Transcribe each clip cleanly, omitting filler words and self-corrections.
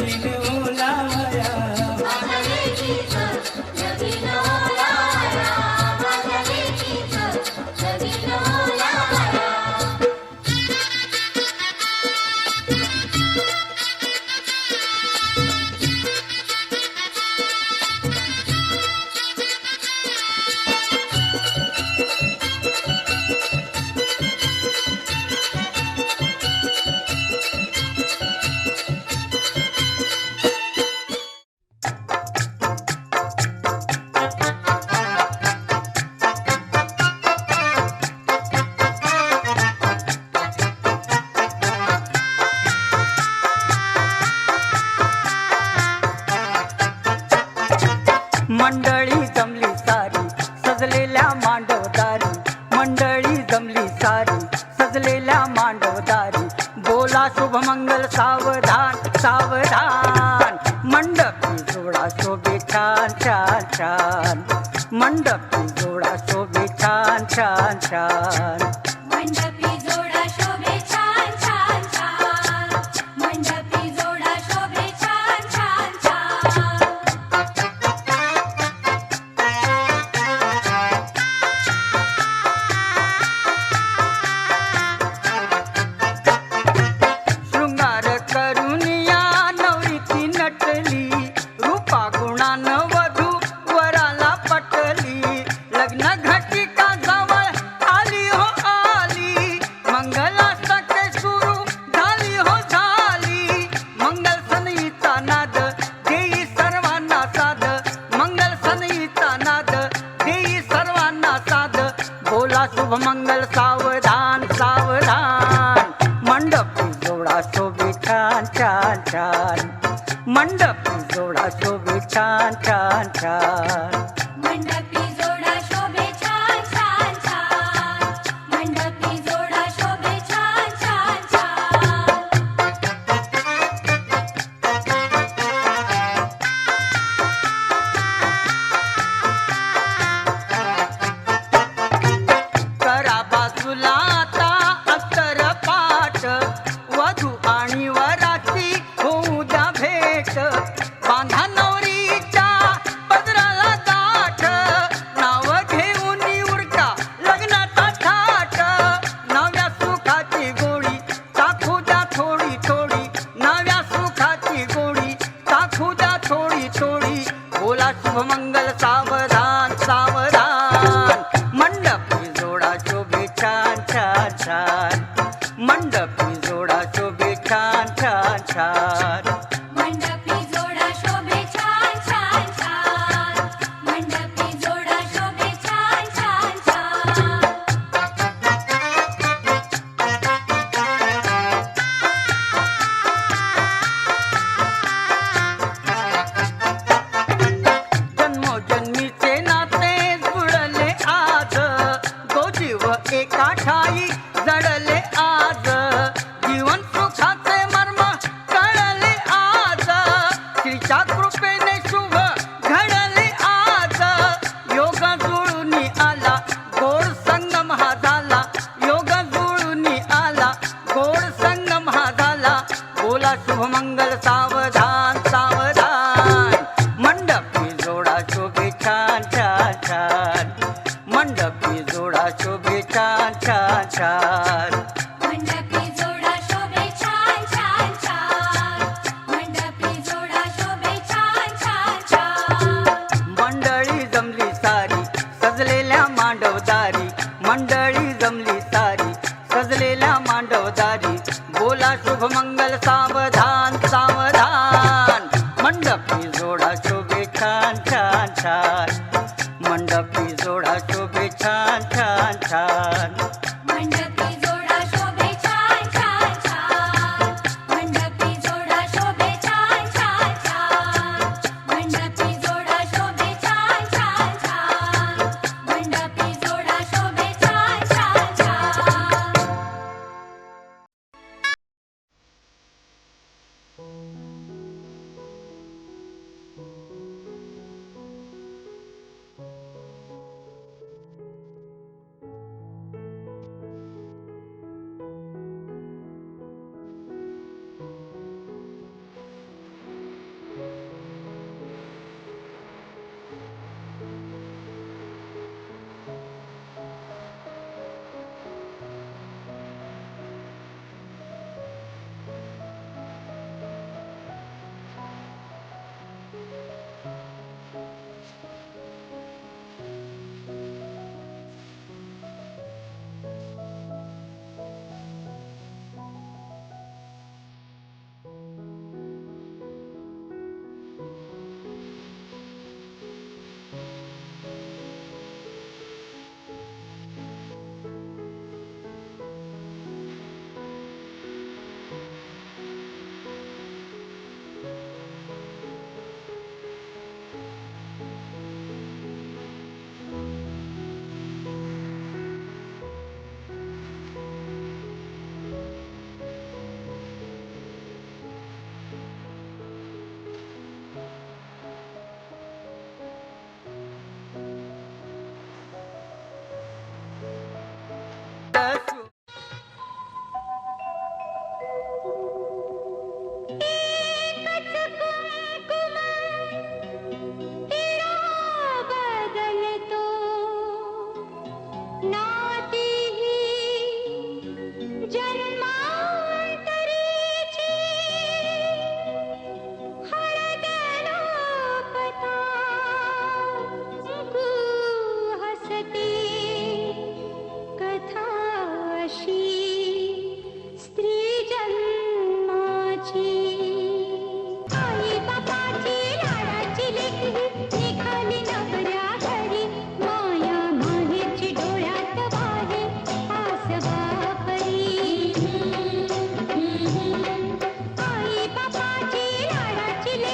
नवीन ओलाया मंडळी जमली सारी सजलेल्या मांडवदारी मंडळी जमली सारी सजलेल्या मांडवदारी बोला शुभमंगल सावधान सावधान मंडपी जोडा शोभे छान छान छान मंडपी जोडा शोभे छान छान छान मंडपी जोडा शोभे छान छान छान मंडपी जोडा शोभे छान छान छान शृंगार करून या नवरीची नटली रूपा गुणानं वधू वराला पटली लग्न घटिका जवळ आली हो आली मंगलाष्टके सुरू झाली हो झाली मंगल सनईचा नाद देई सर्वांना साध मंगल सनईचा नाद देई सर्वांना साध बोला शुभमंगल सावधान सावधान मंडपी जोडा शोभे छान छान छान मंडपी जोडा शोभे छान छान छान मंडपी जोडा शोभे छान छान छान मंडपी जोडा शोभे छान छान छान करा बाजूला आता अत्तर पाठ वधू आणि वराची होऊ द्या भेट बांधा नवरीच्या पदराला गाठ नाव घेऊन उरका लग्नाचा थाट नव्या सुखाची गोडी टाकू द्या थोडी थोडी नव्या सुखाची गोडी टाकू द्या थोडी थोडी बोला शुभमंगल सावधान सावधान मंडपी जोडा शोभे छान छान छान मंडपी जोडा शोभे छान छान छान मंडपी जोडा शोभे छान छान छान मंडपी जोडा शोभे छान छान छान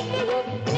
भेट